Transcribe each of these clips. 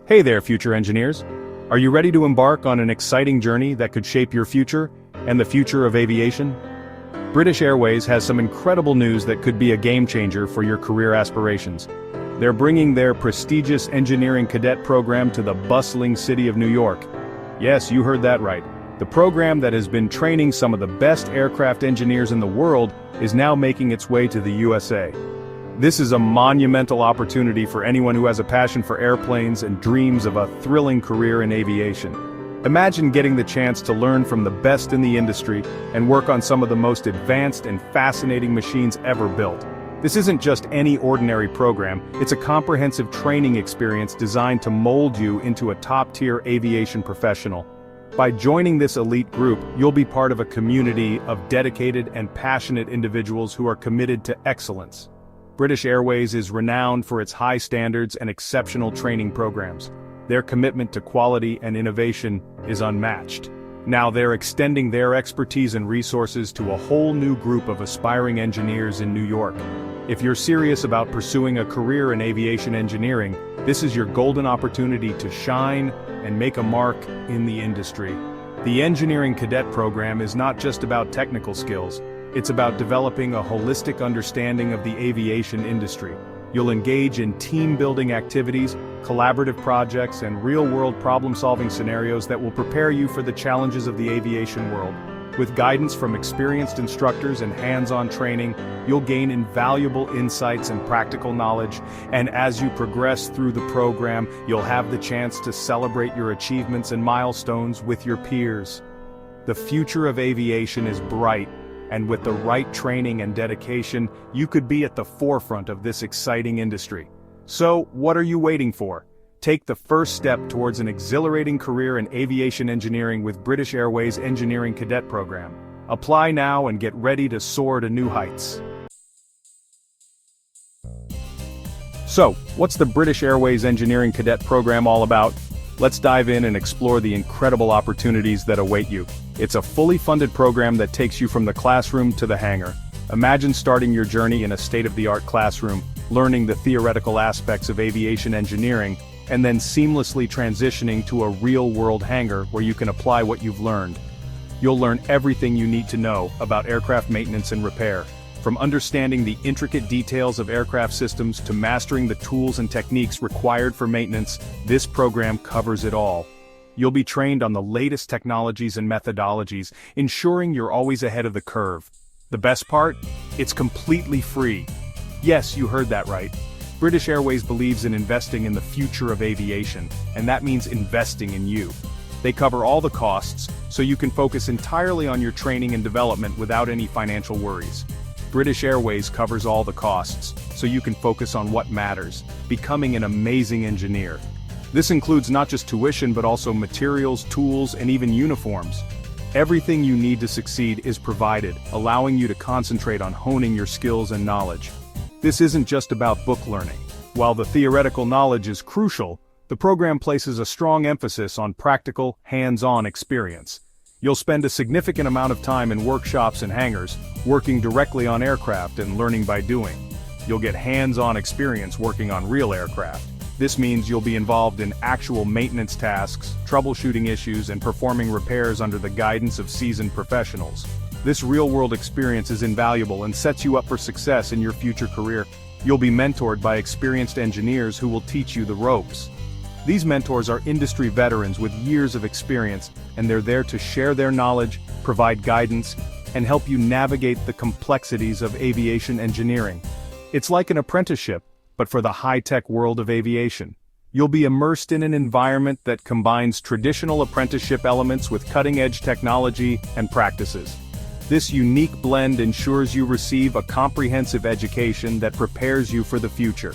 Hey there, future engineers. Are you ready to embark on an exciting journey that could shape your future and the future of aviation? British Airways has some incredible news that could be a game changer for your career aspirations. They're bringing their prestigious engineering cadet program to the bustling city of New York. Yes, you heard that right. The program that has been training some of the best aircraft engineers in the world is now making its way to the USA. This is a monumental opportunity for anyone who has a passion for airplanes and dreams of a thrilling career in aviation. Imagine getting the chance to learn from the best in the industry and work on some of the most advanced and fascinating machines ever built. This isn't just any ordinary program, it's a comprehensive training experience designed to mold you into a top-tier aviation professional. By joining this elite group, you'll be part of a community of dedicated and passionate individuals who are committed to excellence. British Airways is renowned for its high standards and exceptional training programs. Their commitment to quality and innovation is unmatched. Now they're extending their expertise and resources to a whole new group of aspiring engineers in New York. If you're serious about pursuing a career in aviation engineering, this is your golden opportunity to shine and make a mark in the industry. The Engineering Cadet Program is not just about technical skills. It's about developing a holistic understanding of the aviation industry. You'll engage in team-building activities, collaborative projects, and real-world problem-solving scenarios that will prepare you for the challenges of the aviation world. With guidance from experienced instructors and hands-on training, you'll gain invaluable insights and practical knowledge, and as you progress through the program, you'll have the chance to celebrate your achievements and milestones with your peers. The future of aviation is bright, and with the right training and dedication, you could be at the forefront of this exciting industry. So, what are you waiting for? Take the first step towards an exhilarating career in aviation engineering with British Airways Engineering Cadet Program. Apply now and get ready to soar to new heights. So, what's the British Airways Engineering Cadet Program all about? Let's dive in and explore the incredible opportunities that await you. It's a fully funded program that takes you from the classroom to the hangar. Imagine starting your journey in a state-of-the-art classroom, learning the theoretical aspects of aviation engineering, and then seamlessly transitioning to a real-world hangar where you can apply what you've learned. You'll learn everything you need to know about aircraft maintenance and repair. From understanding the intricate details of aircraft systems to mastering the tools and techniques required for maintenance, this program covers it all. You'll be trained on the latest technologies and methodologies, ensuring you're always ahead of the curve. The best part? It's completely free. Yes, you heard that right. British Airways believes in investing in the future of aviation, and that means investing in you. They cover all the costs, so you can focus entirely on your training and development without any financial worries. British Airways covers all the costs, so you can focus on what matters, becoming an amazing engineer. This includes not just tuition but also materials, tools, and even uniforms. Everything you need to succeed is provided, allowing you to concentrate on honing your skills and knowledge. This isn't just about book learning. While the theoretical knowledge is crucial, the program places a strong emphasis on practical, hands-on experience. You'll spend a significant amount of time in workshops and hangars, working directly on aircraft and learning by doing. You'll get hands-on experience working on real aircraft. This means you'll be involved in actual maintenance tasks, troubleshooting issues, and performing repairs under the guidance of seasoned professionals. This real-world experience is invaluable and sets you up for success in your future career. You'll be mentored by experienced engineers who will teach you the ropes. These mentors are industry veterans with years of experience, and they're there to share their knowledge, provide guidance, and help you navigate the complexities of aviation engineering. It's like an apprenticeship, but for the high-tech world of aviation. You'll be immersed in an environment that combines traditional apprenticeship elements with cutting-edge technology and practices. This unique blend ensures you receive a comprehensive education that prepares you for the future.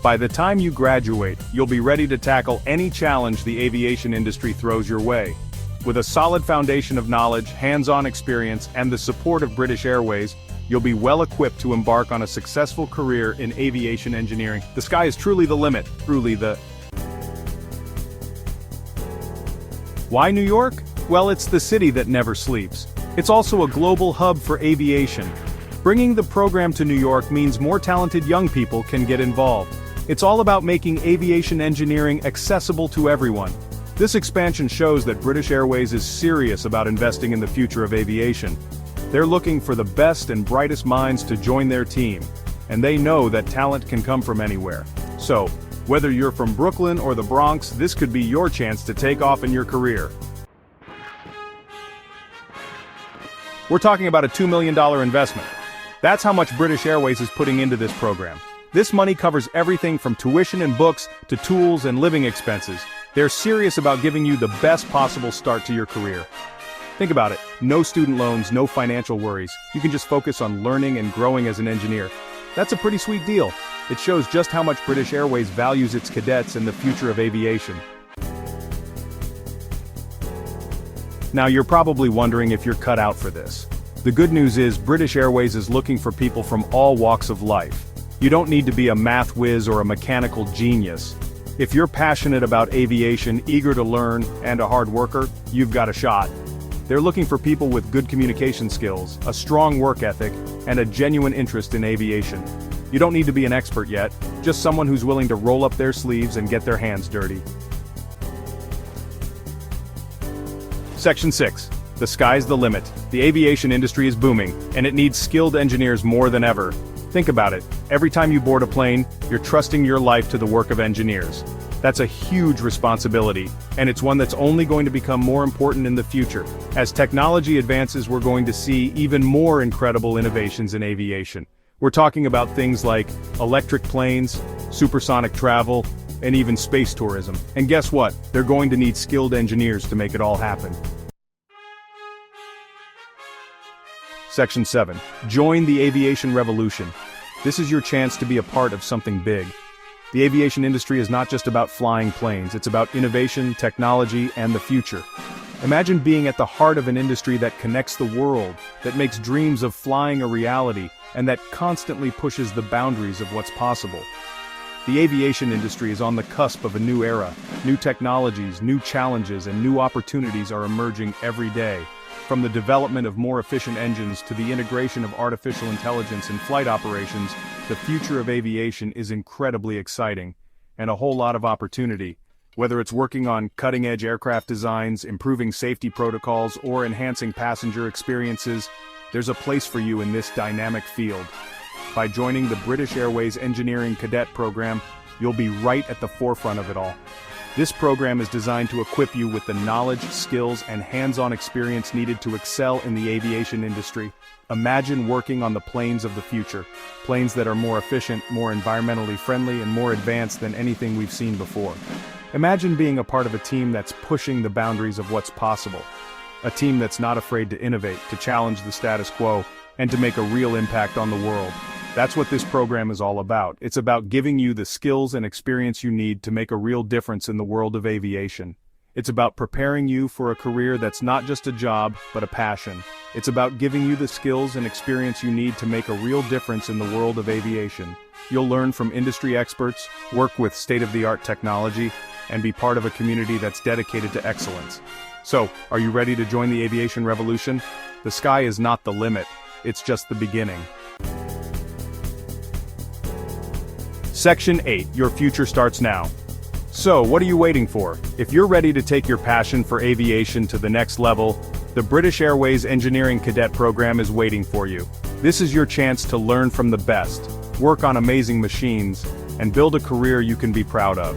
By the time you graduate, you'll be ready to tackle any challenge the aviation industry throws your way. With a solid foundation of knowledge, hands-on experience, and the support of British Airways, you'll be well equipped to embark on a successful career in aviation engineering. The sky is truly the limit, Why New York? Well, it's the city that never sleeps. It's also a global hub for aviation. Bringing the program to New York means more talented young people can get involved. It's all about making aviation engineering accessible to everyone. This expansion shows that British Airways is serious about investing in the future of aviation. They're looking for the best and brightest minds to join their team, and they know that talent can come from anywhere. So, whether you're from Brooklyn or the Bronx, this could be your chance to take off in your career. We're talking about a $2 million investment. That's how much British Airways is putting into this program. This money covers everything from tuition and books to tools and living expenses. They're serious about giving you the best possible start to your career. Think about it, no student loans, no financial worries. You can just focus on learning and growing as an engineer. That's a pretty sweet deal. It shows just how much British Airways values its cadets and the future of aviation. Now you're probably wondering if you're cut out for this. The good news is British Airways is looking for people from all walks of life. You don't need to be a math whiz or a mechanical genius. If you're passionate about aviation, eager to learn, and a hard worker, you've got a shot. They're looking for people with good communication skills, a strong work ethic, and a genuine interest in aviation. You don't need to be an expert yet, just someone who's willing to roll up their sleeves and get their hands dirty. Section 6. The sky's the limit. The aviation industry is booming, and it needs skilled engineers more than ever. Think about it. Every time you board a plane, you're trusting your life to the work of engineers. That's a huge responsibility, and it's one that's only going to become more important in the future. As technology advances, we're going to see even more incredible innovations in aviation. We're talking about things like electric planes, supersonic travel, and even space tourism. And guess what? They're going to need skilled engineers to make it all happen. Section 7. Join the aviation revolution. This is your chance to be a part of something big. The aviation industry is not just about flying planes, it's about innovation, technology, and the future. Imagine being at the heart of an industry that connects the world, that makes dreams of flying a reality, and that constantly pushes the boundaries of what's possible. The aviation industry is on the cusp of a new era. New technologies, new challenges, and new opportunities are emerging every day. From the development of more efficient engines to the integration of artificial intelligence in flight operations, the future of aviation is incredibly exciting, and a whole lot of opportunity. Whether it's working on cutting-edge aircraft designs, improving safety protocols, or enhancing passenger experiences, there's a place for you in this dynamic field. By joining the British Airways Engineering Cadet Program, you'll be right at the forefront of it all. This program is designed to equip you with the knowledge, skills, and hands-on experience needed to excel in the aviation industry. Imagine working on the planes of the future, planes that are more efficient, more environmentally friendly, and more advanced than anything we've seen before. Imagine being a part of a team that's pushing the boundaries of what's possible. A team that's not afraid to innovate, to challenge the status quo, and to make a real impact on the world. That's what this program is all about. It's about giving you the skills and experience you need to make a real difference in the world of aviation. It's about preparing you for a career that's not just a job, but a passion. It's about giving you the skills and experience you need to make a real difference in the world of aviation. You'll learn from industry experts, work with state-of-the-art technology, and be part of a community that's dedicated to excellence. So, are you ready to join the aviation revolution? The sky is not the limit, it's just the beginning. Section 8. Your future starts now. So, what are you waiting for? If you're ready to take your passion for aviation to the next level, the British Airways Engineering Cadet Program is waiting for you. This is your chance to learn from the best, work on amazing machines, and build a career you can be proud of.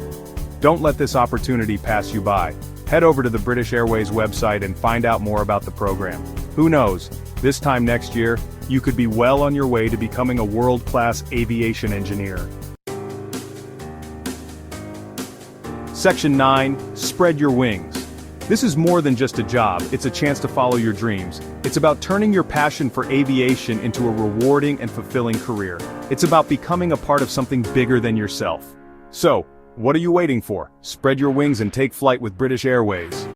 Don't let this opportunity pass you by. Head over to the British Airways website and find out more about the program. Who knows, this time next year, you could be well on your way to becoming a world-class aviation engineer. Section 9. Spread your wings. This is more than just a job, it's a chance to follow your dreams. It's about turning your passion for aviation into a rewarding and fulfilling career. It's about becoming a part of something bigger than yourself. So, what are you waiting for? Spread your wings and take flight with British Airways.